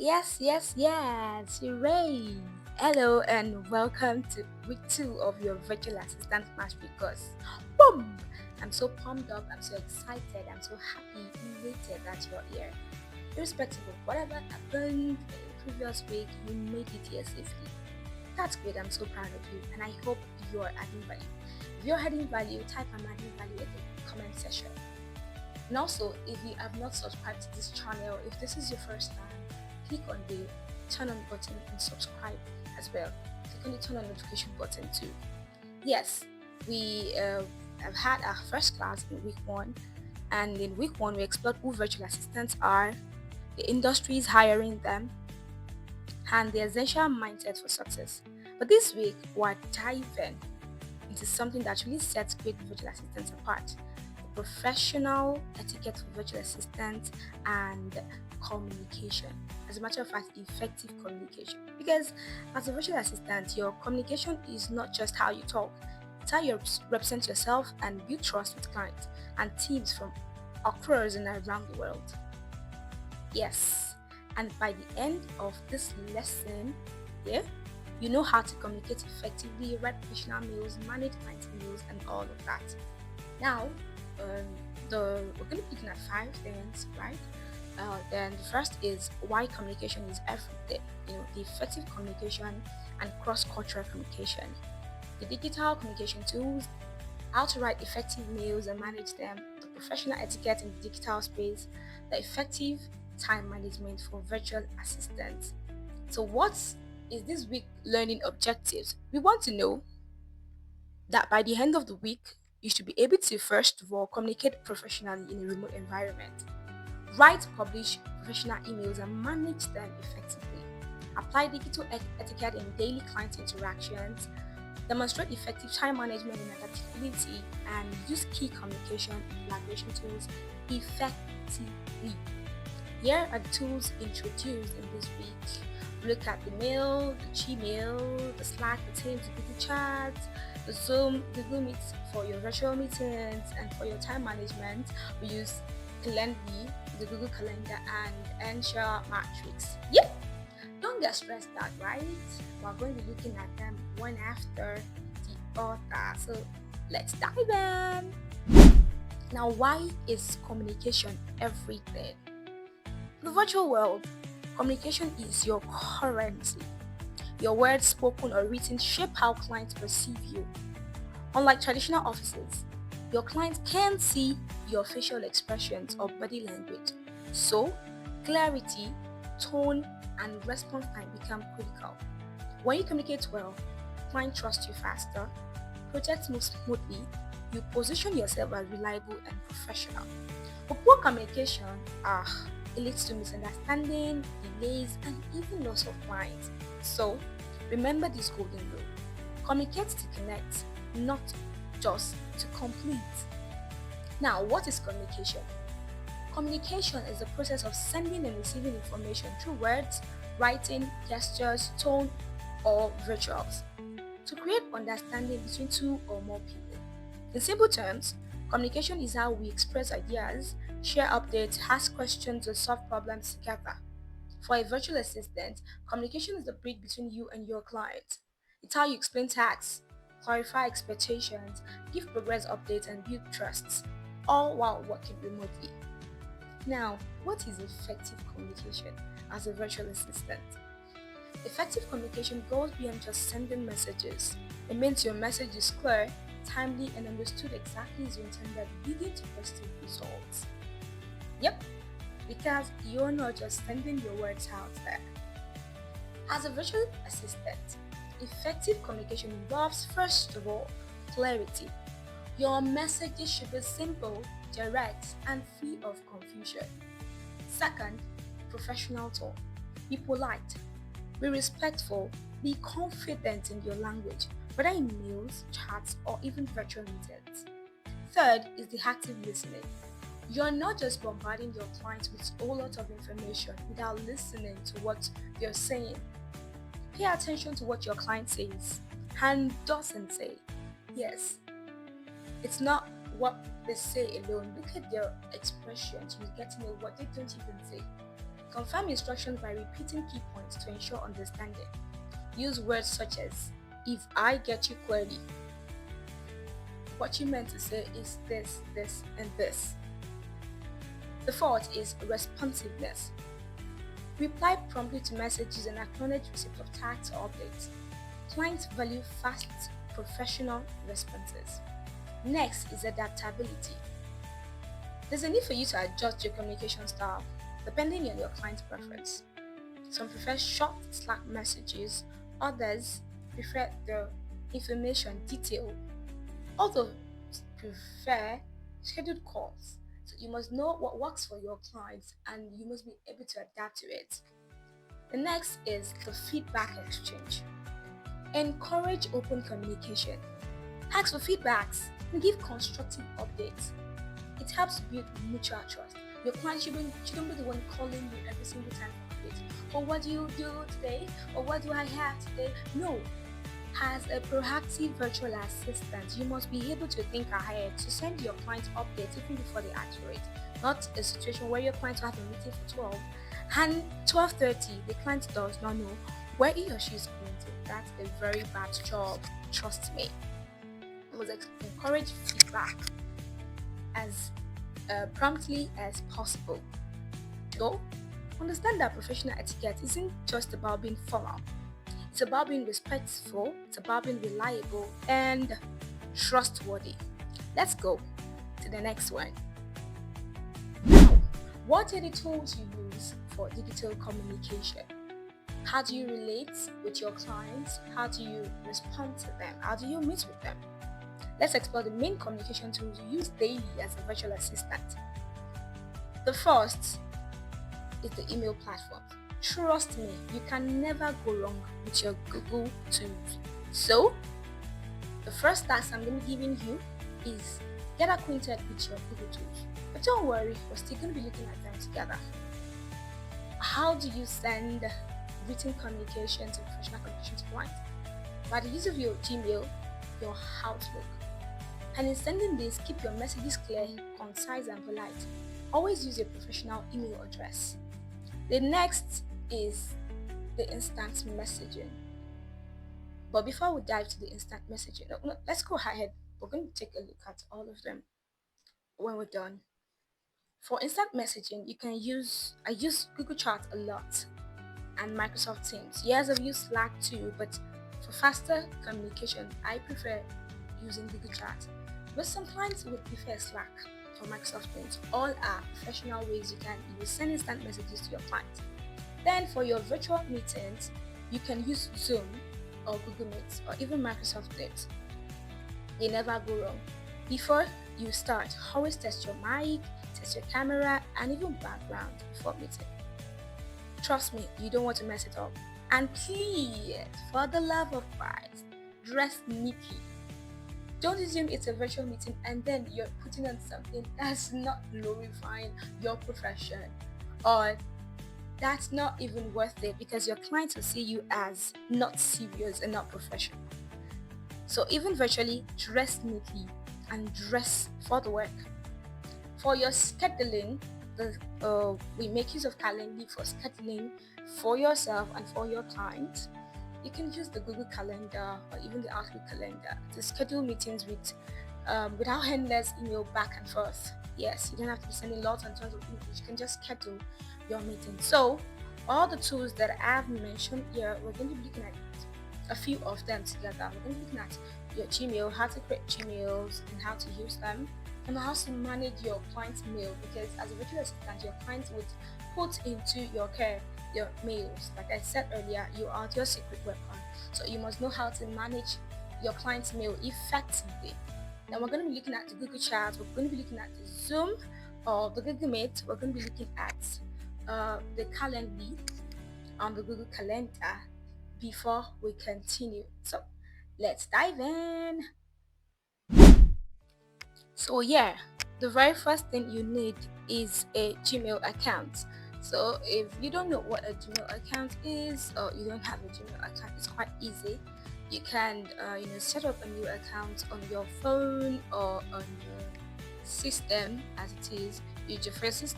Yes, hooray! Hello and welcome to week 2 of your virtual assistant mastery course. Boom! I'm so pumped up, I'm so excited, I'm so happy, elated that you're here. Irrespective of whatever happened in the previous week, you made it here safely. That's great, I'm so proud of you, and I hope you're adding value. If you're adding value, type I'm adding value in the comment section. And also, if you have not subscribed to this channel, if this is your first time, click on the turn on button and subscribe as well. Click on the turn on notification button too. Yes, we have had our first class in week 1, and in week 1 we explored who virtual assistants are, the industries hiring them, and the essential mindset for success. But this week we're diving into something that really sets great virtual assistants apart: the professional etiquette for virtual assistants and communication. As a matter of fact, effective communication. Because as a virtual assistant, your communication is not just how you talk, it's how you represent yourself and build trust with clients and teams from across and around the world. Yes, and by the end of this lesson, yeah, you know how to communicate effectively, write professional mails, manage client mails, and all of that. Now, um, we're going to be looking at 5 things, right? Then the first is why communication is everything. The effective communication and cross-cultural communication, the digital communication tools, how to write effective mails and manage them, the professional etiquette in the digital space, the effective time management for virtual assistants. So, what is this week learning objectives? We want to know that by the end of the week, you should be able to first of all communicate professionally in a remote environment, write, publish professional emails, and manage them effectively, apply digital etiquette in daily client interactions, demonstrate effective time management and adaptability, and use key communication and collaboration tools effectively. Here are the tools introduced in this week. Look at the mail, the Gmail, the Slack, the Teams, the Google Chats, the Zoom, Google Meets for your virtual meetings, and for your time management, we use Calendly, the Google Calendar, and Ensure Matrix. Yep, don't get stressed out, right? We're going to be looking at them one after the other. So let's dive in. Now, why is communication everything? In the virtual world, communication is your currency. Your words, spoken or written, shape how clients perceive you. Unlike traditional offices, your clients can see your facial expressions or body language. So, clarity, tone, and response time become critical. When you communicate well, clients trust you faster, projects move smoothly, you position yourself as reliable and professional. But poor communication, it leads to misunderstanding, delays, and even loss of clients. So, remember this golden rule: communicate to connect, not just to complete. Now, what is communication? Communication is the process of sending and receiving information through words, writing, gestures, tone, or visuals to create understanding between two or more people. In simple terms, communication is how we express ideas, share updates, ask questions, or solve problems together. For a virtual assistant, communication is the bridge between you and your client. It's how you explain tasks, clarify expectations, give progress updates, and build trusts, all while working remotely. Now, what is effective communication as a virtual assistant? Effective communication goes beyond just sending messages. It means your message is clear, timely, and understood exactly as you intended, leading to positive results. Yep, because you're not just sending your words out there. As a virtual assistant, effective communication involves, first of all, clarity. Your messages should be simple, direct, and free of confusion. Second, professional tone. Be polite, be respectful, be confident in your language, whether in mails, chats, or even virtual meetings. Third is the active listening. You're not just bombarding your clients with a whole lot of information without listening to what they're saying. Pay attention to what your client says and doesn't say. Yes, it's not what they say alone. Look at their expressions. You get to know what they don't even say. Confirm instructions by repeating key points to ensure understanding. Use words such as, if I get you query, what you meant to say is this, this, and this. The fourth is responsiveness. Reply promptly to messages and acknowledge receipt of tasks or updates. Clients value fast, professional responses. Next is adaptability. There's a need for you to adjust your communication style depending on your client's preference. Some prefer short Slack messages, others prefer the information detail, others prefer scheduled calls. So you must know what works for your clients and you must be able to adapt to it. The next is the feedback exchange. Encourage open communication. Ask for feedbacks and give constructive updates. It helps build mutual trust. Your client shouldn't be the one calling you every single time for updates. Or what do you do today? Or what do I have today? No. As a proactive virtual assistant, you must be able to think ahead to send your client updates even before they activate. Not a situation where your client will have a meeting for 12 and 12:30 the client does not know where he or she is going to. That's a very bad job. Trust me. You must encourage feedback as promptly as possible. So, understand that professional etiquette isn't just about being formal. It's about being respectful, it's about being reliable and trustworthy. Let's go to the next one. Now, what are the tools you use for digital communication? How do you relate with your clients? How do you respond to them? How do you meet with them? Let's explore the main communication tools you use daily as a virtual assistant. The first is the email platform. Trust me, you can never go wrong with your Google tools. So, the first task I'm going to be giving you is get acquainted with your Google tools. But don't worry, we're still going to be looking at them together. How do you send written communication to professional communication to clients? By the use of your Gmail, your Outlook. And in sending this, keep your messages clear, concise, and polite. Always use a professional email address. The next is the instant messaging. But before we dive to the instant messaging, let's go ahead. We're going to take a look at all of them when we're done. For instant messaging, I use Google Chat a lot and Microsoft Teams. Yes, I've used Slack too, but for faster communication, I prefer using Google Chat. But some clients would prefer Slack or Microsoft Teams. All are professional ways you can send instant messages to your clients. Then for your virtual meetings, you can use Zoom or Google Meet or even Microsoft Teams. They never go wrong. Before you start, always test your mic, test your camera, and even background before meeting. Trust me, you don't want to mess it up. And please, for the love of Christ, dress neatly. Don't assume it's a virtual meeting and then you're putting on something that's not glorifying your profession, or that's not even worth it, because your clients will see you as not serious and not professional. So even virtually, dress neatly and dress for the work. For your scheduling, we make use of Calendly for scheduling for yourself and for your clients. You can use the Google Calendar or even the Outlook Calendar to schedule meetings without endless email back and forth. Yes, you don't have to be sending lots and tons of emails. You can just schedule your meeting. So, all the tools that I've mentioned here, we're going to be looking at a few of them together. We're going to be looking at your Gmail, how to create Gmails and how to use them, and how to manage your client's mail, because as a virtual assistant, your clients would put into your care your mails. Like I said earlier, you are your secret weapon, so you must know how to manage your client's mail effectively. Now we're going to be looking at the Google Chat, we're going to be looking at the Zoom or the Google Meet, we're going to be looking at the Calendly on the Google Calendar before we continue. So let's dive in. So yeah, the very first thing you need is a Gmail account. So if you don't know what a Gmail account is, or you don't have a Gmail account, it's quite easy. You can set up a new account on your phone or on your system as it is. Use your first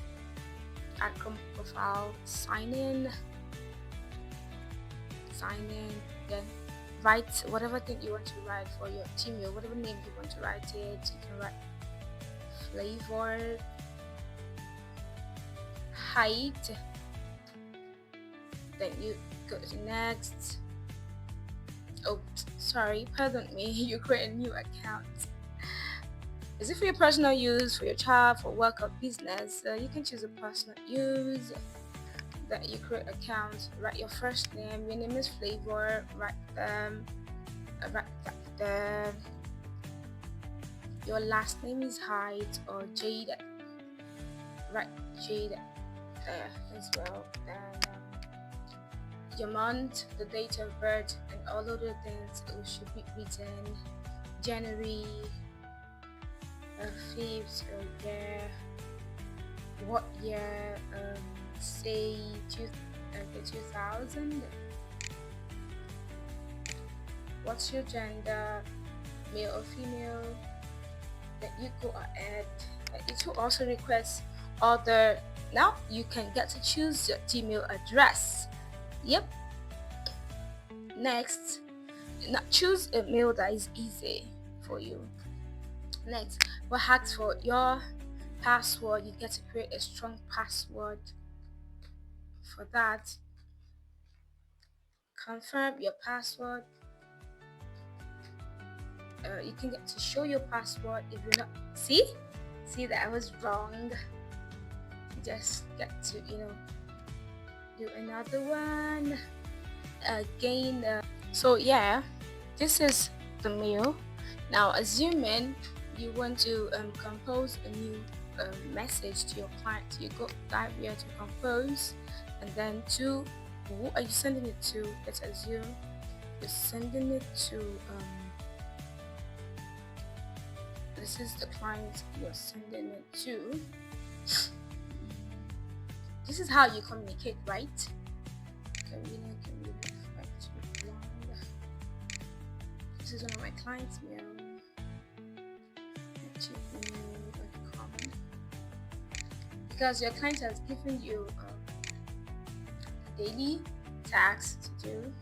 add profile, sign in, then write whatever thing you want to write for your Gmail, whatever name you want to write it. You can write flavor, height, then you go to next. Oh, sorry, pardon me. You create a new account. Is it for your personal use, for your child, for work or business? You can choose a personal use. That you create account, write your first name, your name is Flavor, write your last name is Height or Jade, write Jade there as well. And your month, the date of birth, and all other things should be written. January 5th or year, what year, say 2000. What's your gender, male or female? Then you go ahead. It will also request other. Now you can get to choose your Gmail address. Yep. Next, now choose a mail that is easy for you. Next, we'll ask for your password. You get to create a strong password. For that, confirm your password. You can get to show your password if you're not see that I was wrong. Just get to do another one again. So yeah, this is the mail. Now assuming you want to compose a new message to your client, you go dive here to compose, and then to who are you sending it to? Let's assume you're sending it to this is the client you're sending it to. This is how you communicate, right? This is one of my clients' mail. Because your client has given you daily tasks to do.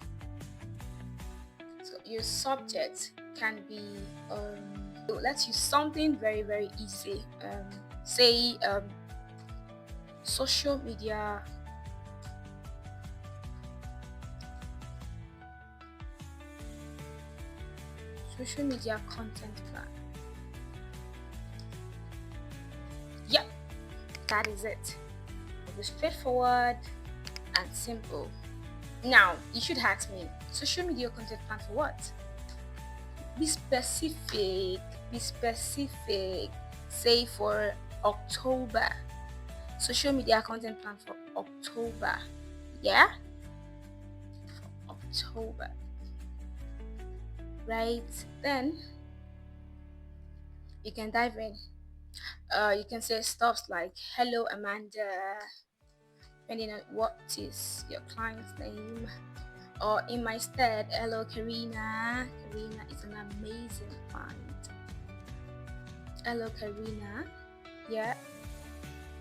So your subject can be let's use something very, very easy. Say social media content plan. Yep, that is it. It was straightforward and simple. Now you should ask me, social media content plan for what? Be specific. Say for October. Social media content plan for October. Yeah? For October. Right? Then you can dive in. You can say stuff like hello Amanda, depending on what is your client's name. Or in my stead, hello Karina. Karina is an amazing client. Hello Karina. Yeah.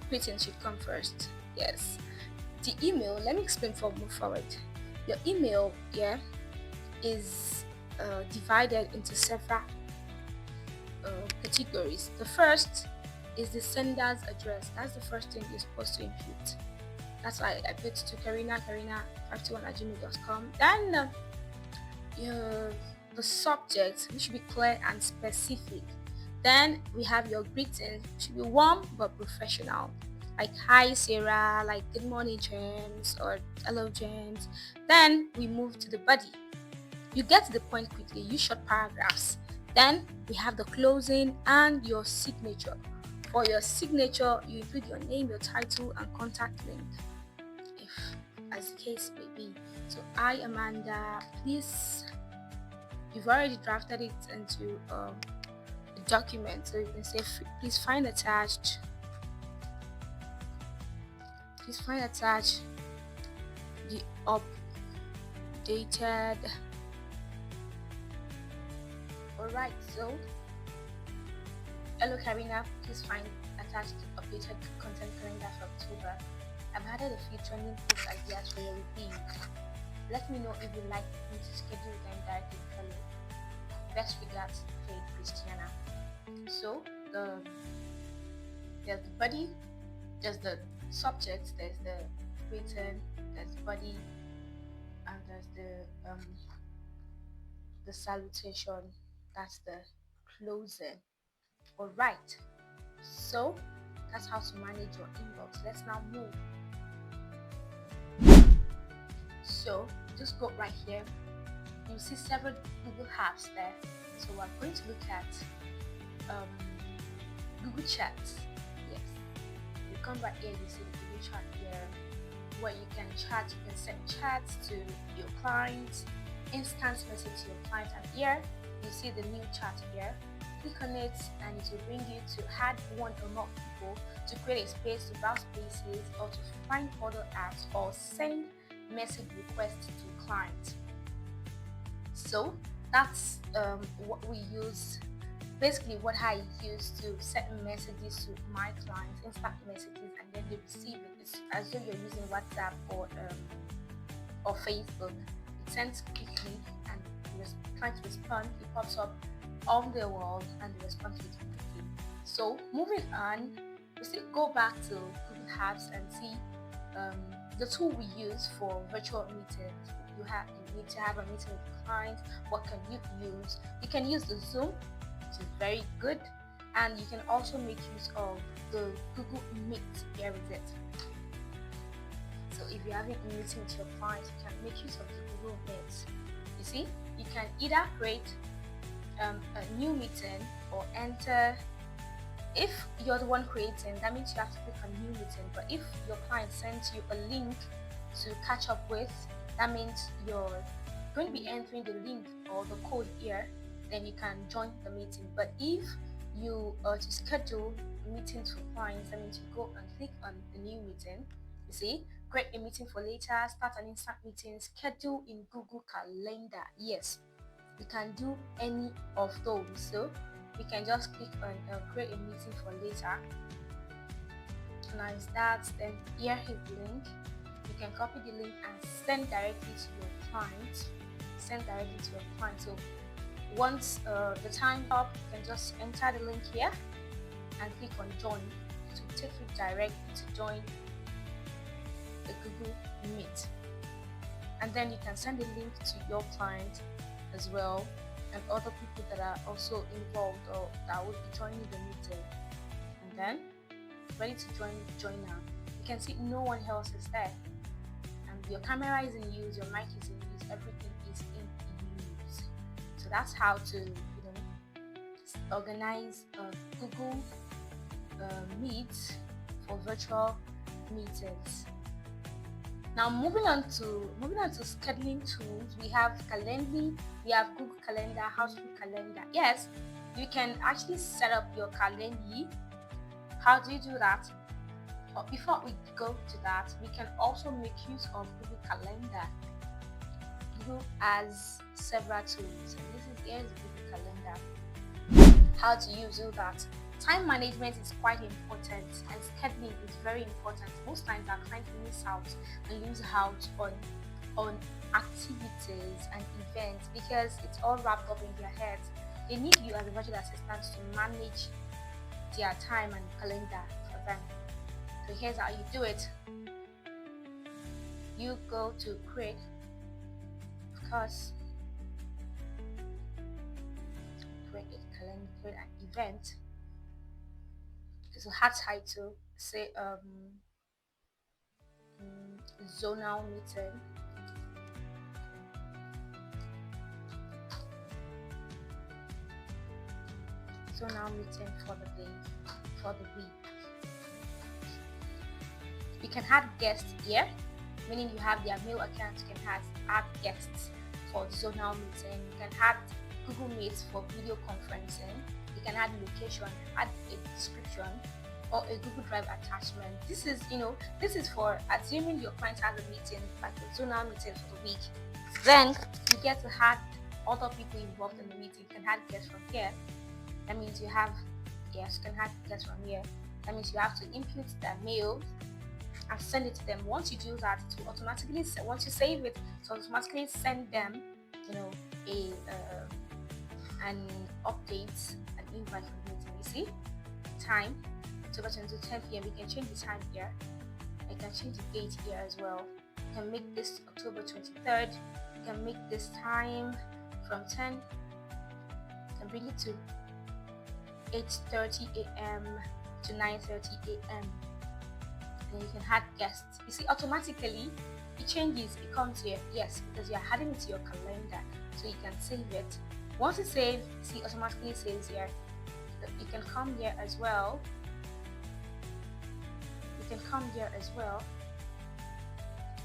Greeting should come first. Yes. The email, let me explain move forward. Your email, yeah, is divided into several categories. The first is the sender's address. That's the first thing you're supposed to input. That's why I put to karina521@gmail.com. Then the subject, which should be clear and specific. Then we have your greeting, which should be warm but professional, like hi Sarah, like good morning James, or hello James. Then we move to the body. You get to the point quickly, use short paragraphs. Then we have the closing and your signature. For your signature, you include your name, your title, and contact link, if as the case may be. So I, Amanda, please, you've already drafted it into a document, so you can say please find attached the updated. Alright, so hello Karina, please find attached updated content calendar for October. I've added a few trending post ideas for your review. Let me know if you'd like me to schedule them directly follow. Best regards, Faith Christiana. So there's the body, there's the subject, there's the written, there's the body, and there's the salutation. That's the closing. All right. So that's how to manage your inbox. Let's now move. So just go right here. You'll see several Google apps there. So we're going to look at Google Chats. Yes. You come right here, you see the Google Chat here, where you can chat, you can send chats to your clients, instant message to your client, and here you see the new chat here. Click on it and it will bring you to add one or more people, to create a space, to browse spaces, or to find other apps, or send message requests to clients. So that's what we use. Basically, what I use to send messages to my clients, instant messages, and then they receive it. It's as though you're using WhatsApp or Facebook. It sends quickly, and the client responds. It pops up on the wall, and the response is quickly. So moving on, we still go back to Google Apps and see the tool we use for virtual meetings. You need to have a meeting with the client. What can you use? You can use the Zoom, which is very good, and you can also make use of the Google Meet. Here is it. So if you're having a meeting with your clients, you can make use of the Google Meet. You see, you can either create a new meeting or enter. If you're the one creating, that means you have to click on new meeting. But if your client sends you a link to catch up with, that means you're going to be entering the link or the code here, then you can join the meeting. But if you are to schedule meetings for clients, that means you go and click on the new meeting. You see, create a meeting for later, start an instant meeting, schedule in Google Calendar. Yes, we can do any of those. So we can just click on create a meeting for later. Now that, then here is the link. You can copy the link and send directly to your client. So once the time up, you can just enter the link here and click on join. It will take you directly to join the Google Meet. And then you can send the link to your client as well, and other people that are also involved or that will be joining the meeting. And then ready to join now. You can see no one else is there, and your camera is in use, your mic is in use, everything is in use. So that's how to organize Google Meet for virtual meetings. Now moving on to scheduling tools, we have Calendly, we have Google Calendar, Household Calendar. Yes, you can actually set up your Calendly. How do you do that? Before we go to that, we can also make use of Google Calendar. Google has several tools, and here's Google Calendar. How to use all that? Time management is quite important, and scheduling is very important. Most times our clients miss out and lose out on activities and events because it's all wrapped up in their heads. They need you as a virtual assistant to manage their time and calendar for them. So here's how you do it. You go to create, of course, create a calendar, create an event. So hard title, say zonal meeting. Zonal meeting for the day, for the week. You can add guests here, meaning you have their mail account. You can add guests for zonal meeting. You can add Google Meets for video conferencing. You can add location, add a description, or a Google Drive attachment. This is for assuming your client has a meeting, like a zonal meeting for the week. Then you get to add other people involved in the meeting. You can add guests from here. That means you have guests. You can add guests from here. That means you have to input their mail, and send it to them. Once you do that, it will automatically once you save it, it will automatically send them, you know, a an update, an invite for the meeting. You see, time October 22 10 p.m. We can change the time here. I can change the date here as well. You can make this October 23rd. You can make this time from 10 and bring it to 8:30 a.m. to 9:30 a.m. Then you can add guests. You see, automatically it changes. It comes here, yes, because you're adding it to your calendar, so you can save it. Once it's saved, see, automatically saves here. You can come here as well. You can come here as well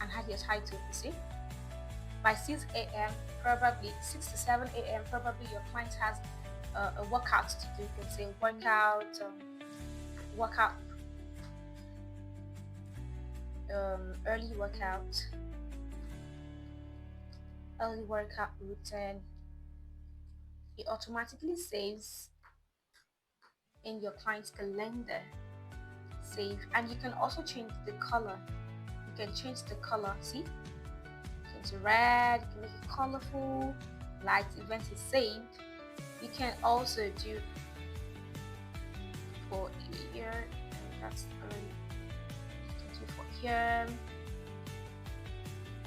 and add your title. You see, by 6 a.m., probably 6 to 7 a.m., probably your client has a workout to do. You can say workout, early workout routine. It automatically saves in your client's calendar. Save, and you can also change the color. You can change the color. See, change to red. You can make it colorful. Light event is saved. You can also do for here, and that's already. You can do for here.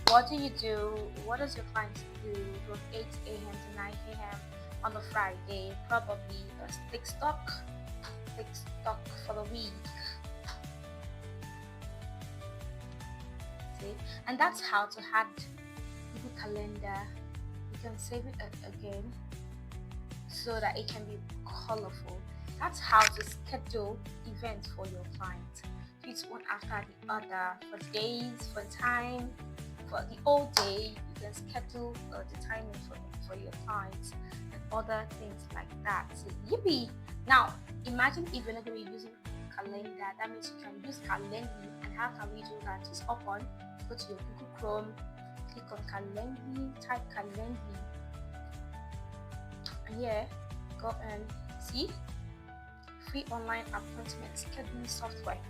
What do you do? What does your client do from 8 a.m. to 9 a.m. on a Friday? Probably take stock for the week. See? And that's how to add Google Calendar. You can save it again so that it can be colorful. That's how to schedule events for your clients. Each one after the other, for days, for time, for the whole day. You can schedule the timing for your clients and other things like that. So yippee! Now imagine if you're not going to be using calendar. That means you can use Calendly. And how can we do that? Just open, go to your Google Chrome, click on Calendly, type Calendly, and here go and see free online appointment scheduling software.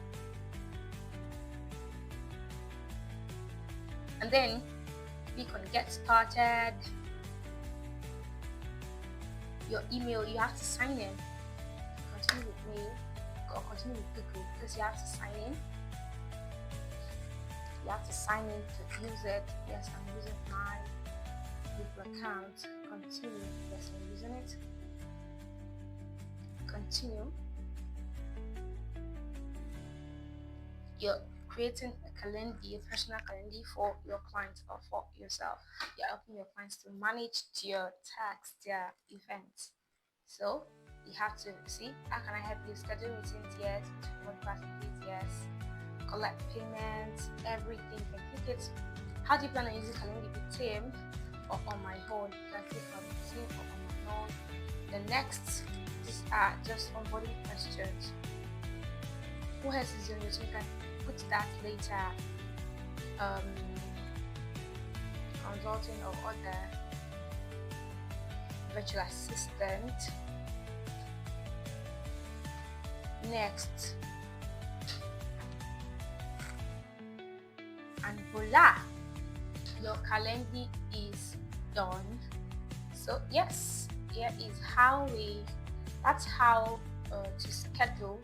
And then click on get started. Your email, you have to sign in. Continue with me or continue with Google because you have to sign in. You have to sign in to use it. Yes, I'm using my Google account. Continue. Yes, I'm using it. Continue. You're creating a calendar, a personal calendar for your clients or for yourself. You're helping your clients to manage their tasks, their events. So you have to see, how can I help you schedule meetings? Yes. Yes. Collect payments, everything. You can click it. How do you plan on using Calendly with team or on my own? You can click on team or on my own. The next, these are just onboarding questions. Who else is on your team? You can put that later. Consulting or other virtual assistant. Next, and voila, your Calendly is done. So yes, here is how that's how to schedule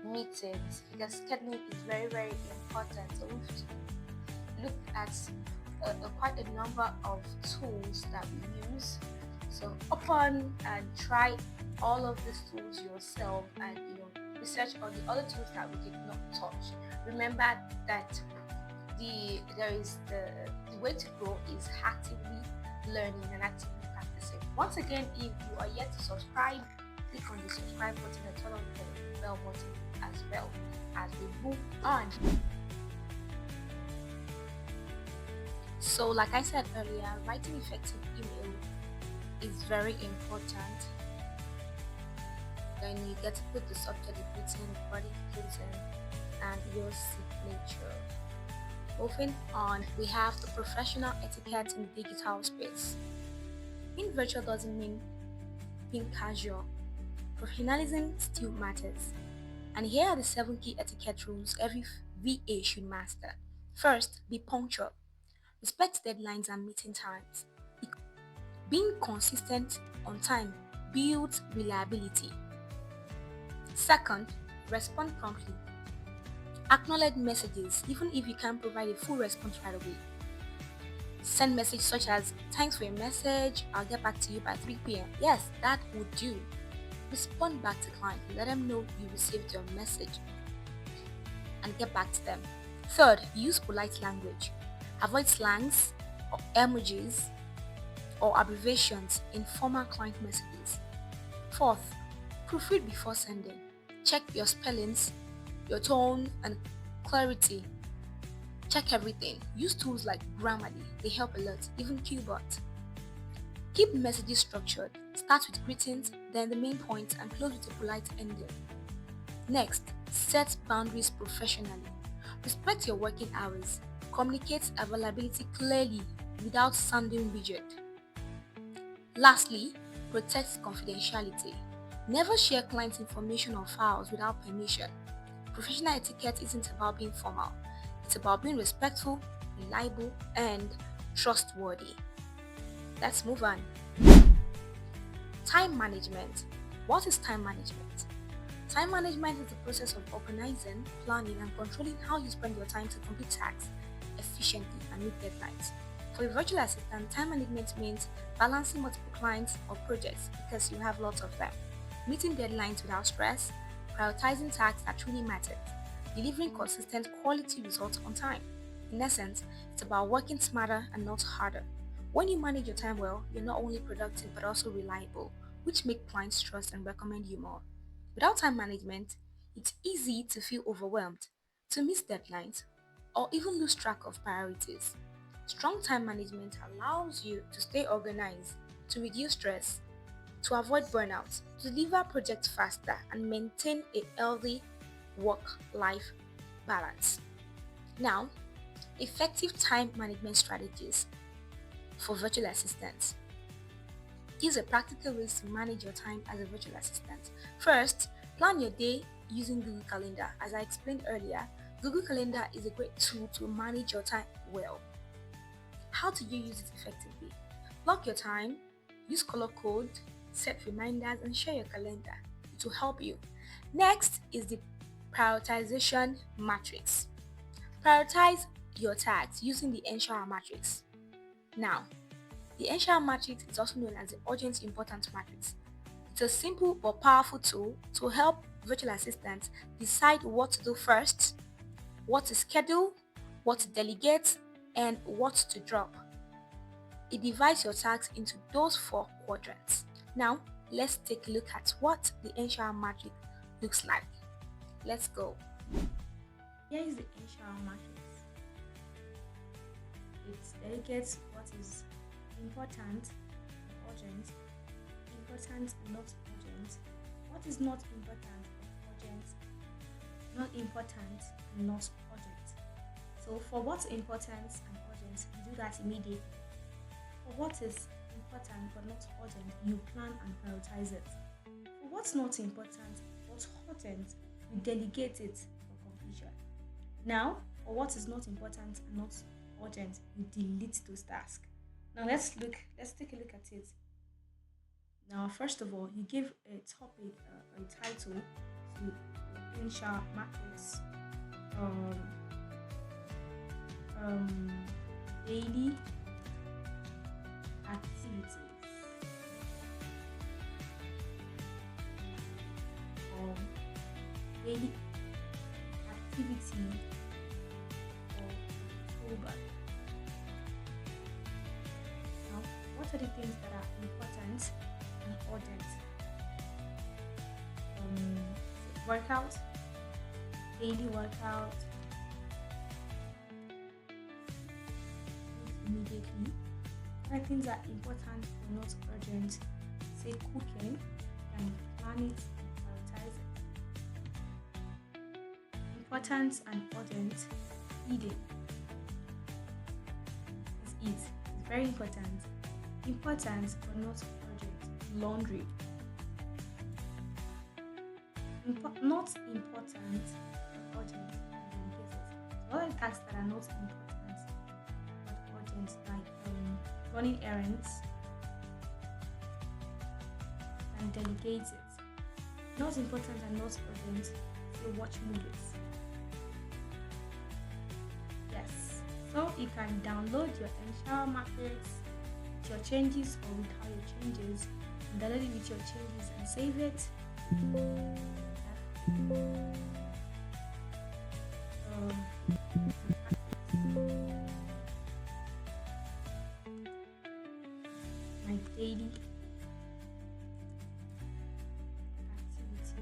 meetings, because scheduling is very, very important. So we've looked at quite a number of tools that we use. So open and try all of these tools yourself, and research on the other tools that we did not touch. Remember that the way to grow is actively learning and actively practicing. Once again, if you are yet to subscribe, click on the subscribe button and turn on the bell button as well as we move on. So like I said earlier, writing effective email is very important. Then you get to put the subject written, body written, and your signature. Moving on, we have the professional etiquette in the digital space. Being virtual doesn't mean being casual. Professionalism still matters. And here are the 7 key etiquette rules every VA should master. First, be punctual. Respect deadlines and meeting times. Being consistent on time builds reliability. Second, respond promptly. Acknowledge messages even if you can't provide a full response right away. Send messages such as, "Thanks for your message, I'll get back to you by 3 p.m." Yes, that would do. Respond back to clients, let them know you received your message and get back to them. Third, use polite language. Avoid slangs or emojis or abbreviations in formal client messages. Fourth, proofread before sending. Check your spellings, your tone, and clarity. Check everything. Use tools like Grammarly, they help a lot, even Qbot. Keep messages structured. Start with greetings, then the main point, and close with a polite ending. Next, set boundaries professionally. Respect your working hours. Communicate availability clearly without sounding rigid. Lastly, protect confidentiality. Never share client information or files without permission. Professional etiquette isn't about being formal, it's about being respectful, reliable, and trustworthy. Let's move on. Time management. What is time management? Time management is the process of organizing, planning, and controlling how you spend your time to complete tasks efficiently and meet deadlines. For a virtual assistant, time management means balancing multiple clients or projects because you have lots of them, meeting deadlines without stress, prioritizing tasks that truly matter, delivering consistent quality results on time. In essence, it's about working smarter and not harder. When you manage your time well, you're not only productive but also reliable, which make clients trust and recommend you more. Without time management, it's easy to feel overwhelmed, to miss deadlines, or even lose track of priorities. Strong time management allows you to stay organized, to reduce stress, to avoid burnout, to deliver projects faster, and maintain a healthy work-life balance. Now, effective time management strategies for virtual assistants. These are practical ways to manage your time as a virtual assistant. First, plan your day using Google Calendar. As I explained earlier, Google Calendar is a great tool to manage your time well. How do you use it effectively? Block your time, use color code, set reminders, and share your calendar. It will help you. Next is the prioritization matrix. Prioritize your tasks using the Eisenhower matrix. Now, the Eisenhower matrix is also known as the urgent importance matrix. It's a simple but powerful tool to help virtual assistants decide what to do first, what to schedule, what to delegate, and what to drop. It divides your tasks into those 4 quadrants. Now, let's take a look at what the Eisenhower matrix looks like. Let's go. Here is the Eisenhower matrix. It delegates what is important and urgent, important and not urgent, what is not important or urgent, not important and not urgent. So for what's important and urgent, you do that immediately. For what is important but not urgent, you plan and prioritize it. For what's not important but urgent, you delegate it for completion. Now, for what is not important and not urgent, you delete those tasks. Now let's take a look at it. Now, first of all, you give a topic, a title to the Eisenhower matrix. Daily activities, or daily activity for October. Now, what are the things that are important and urgent? Workout, daily workout, immediately. Other things are important but not urgent. Say cooking, and plan it and prioritize it. Important and urgent, eating. Let's eat. It's very important. Important but not urgent, laundry. Not important but urgent, and get it. What are the tasks that are not important but urgent, like running errands, and delegate it. Not important and not urgent, so watch movies. Yes. So you can download your Eisenhower matrix with your changes or without your changes, and download it with your changes and save it. My daily activity.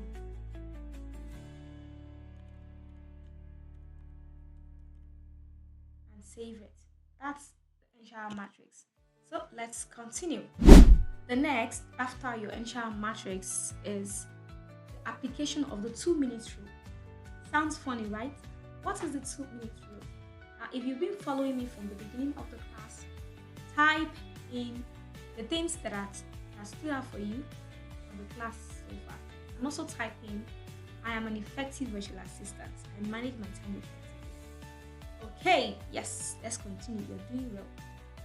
And save it. That's the Eisenhower matrix. So let's continue. The next, after your Eisenhower matrix, is the application of the 2 minutes rule. Sounds funny, right? What is the 2 minutes rule? Now, if you've been following me from the beginning of the class, type in the things that stood out for you from the class so far. And also type in, I am an effective virtual assistant. I manage my time effectively. Okay, yes, let's continue. You're doing well.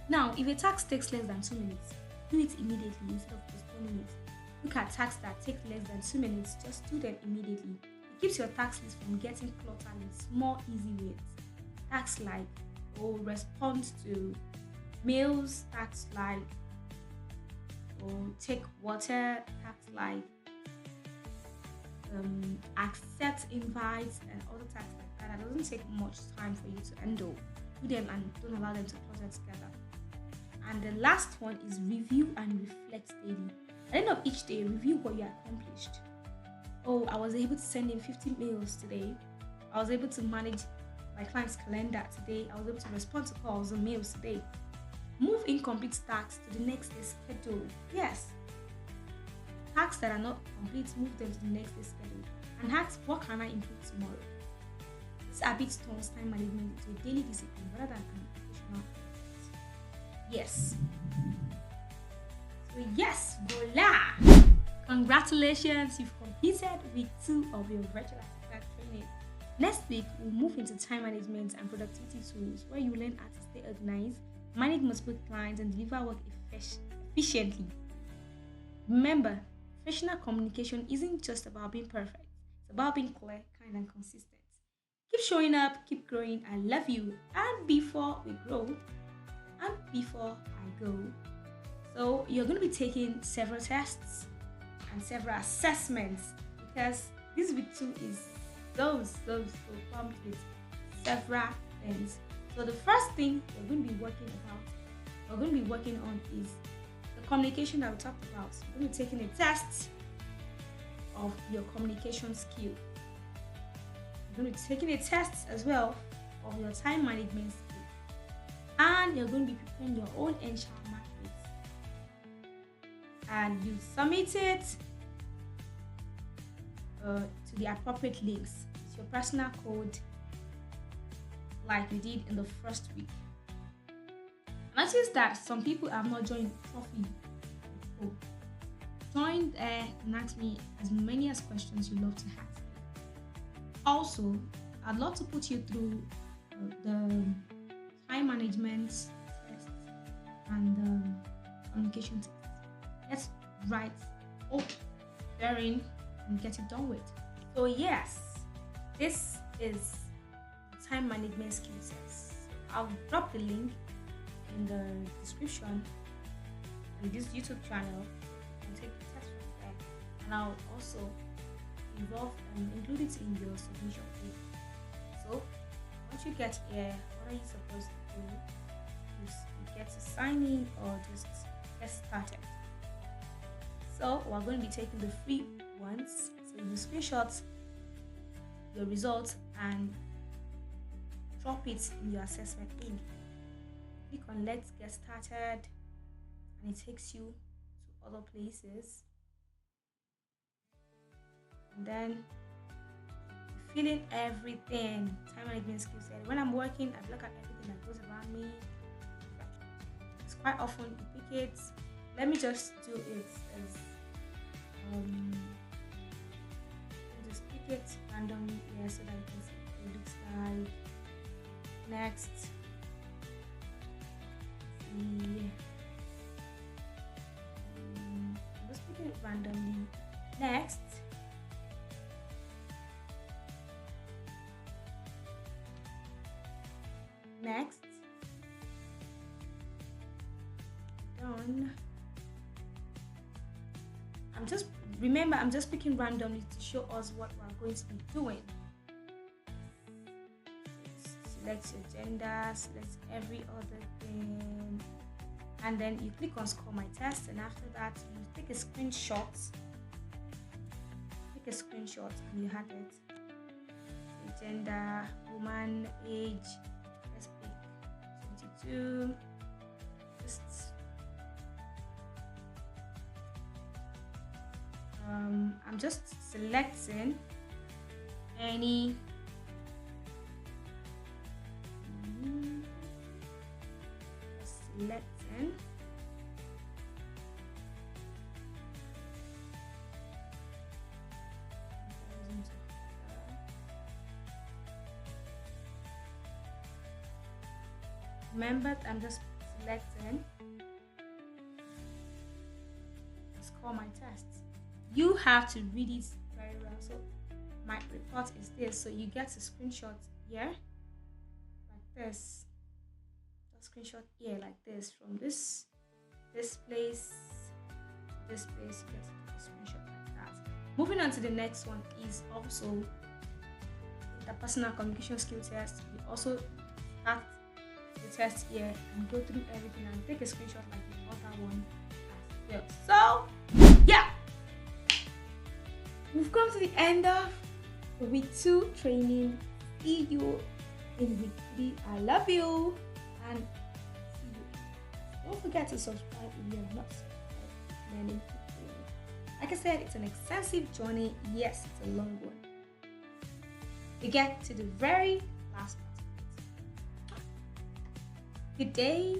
Now, if a task takes less than 2 minutes, do it immediately instead of postponing it. Look at tasks that take less than 2 minutes, just do them immediately. It keeps your task list from getting cluttered with small, easy wins. Tasks like respond to mails, tasks like take water, tasks like accept invites, and other tasks like that. That doesn't take much time for you to handle. Do them and don't allow them to clutter together. And the last one is review and reflect daily. At the end of each day, review what you accomplished. I was able to send in 50 mails today. I was able to manage my client's calendar today. I was able to respond to calls and mails today. Move incomplete tasks to the next day's schedule. Yes. Tasks that are not complete, move them to the next day's schedule. And ask, what can I improve tomorrow? This habit turns time management into a daily discipline rather than an occasional effort. Yes. So yes, voila! Congratulations, you've completed week 2 of your virtual assistant training. Next week, we'll move into time management and productivity tools where you learn how to stay organized, manage multiple clients, and deliver work efficiently. Remember, professional communication isn't just about being perfect. It's about being clear, kind, and consistent. Keep showing up, keep growing. I love you. And before we grow, and before I go, so you're going to be taking several tests and several assessments because this week 2 is so pumped with several things. So the first thing we're going to be working on is the communication that we talked about. We're going to be taking a test of your communication skill. You're going to be taking a test as well of your time management skill. And you're going to be preparing your own Eisenhower matrix. And you submit it to the appropriate links. It's your personal code like we did in the first week. Notice that some people have not joined Trophy. Join there and ask me as many as questions you love to ask. Also, I'd love to put you through the time management test and the communication test. Let's write therein and get it done with. So yes, this is the time management skill test. I'll drop the link in the description on this YouTube channel and take the test from there. And I'll also include it in your submission fee. So once you get here, what are you supposed to do? You get to sign in or just get started. So we're going to be taking the free ones. So you screenshot your results and drop it in your assessment link. Click on let's get started and it takes you to other places. And then fill in everything. Time management skill set. When I'm working, I look at everything that goes around me. It's quite often you pick it. Let me just do it as just pick it randomly here so that you can see what it looks like. Next, see, I'm just picking it randomly. Next, done. I'm just picking randomly to show us what we're going to be doing. Select your gender, select every other thing, and then you click on score my test, and after that you take a screenshot. And you have it. So gender, woman, age, let's pick 22. I'm just selecting any remember, I'm just selecting score my tests. You have to read it very well. So my report is this. So you get a screenshot here like this. A screenshot here like this from this place to this place. You get a screenshot like that. Moving on to the next one is also the personal communication skill test. We also start the test here and go through everything and take a screenshot like the other one as well. So yeah, we've come to the end of week 2 training. See you in week 3. I love you and see you. Don't forget to subscribe if you have not subscribed. Learning to Like I said, it's an extensive journey. Yes, it's a long one. We get to the very last part. Good day.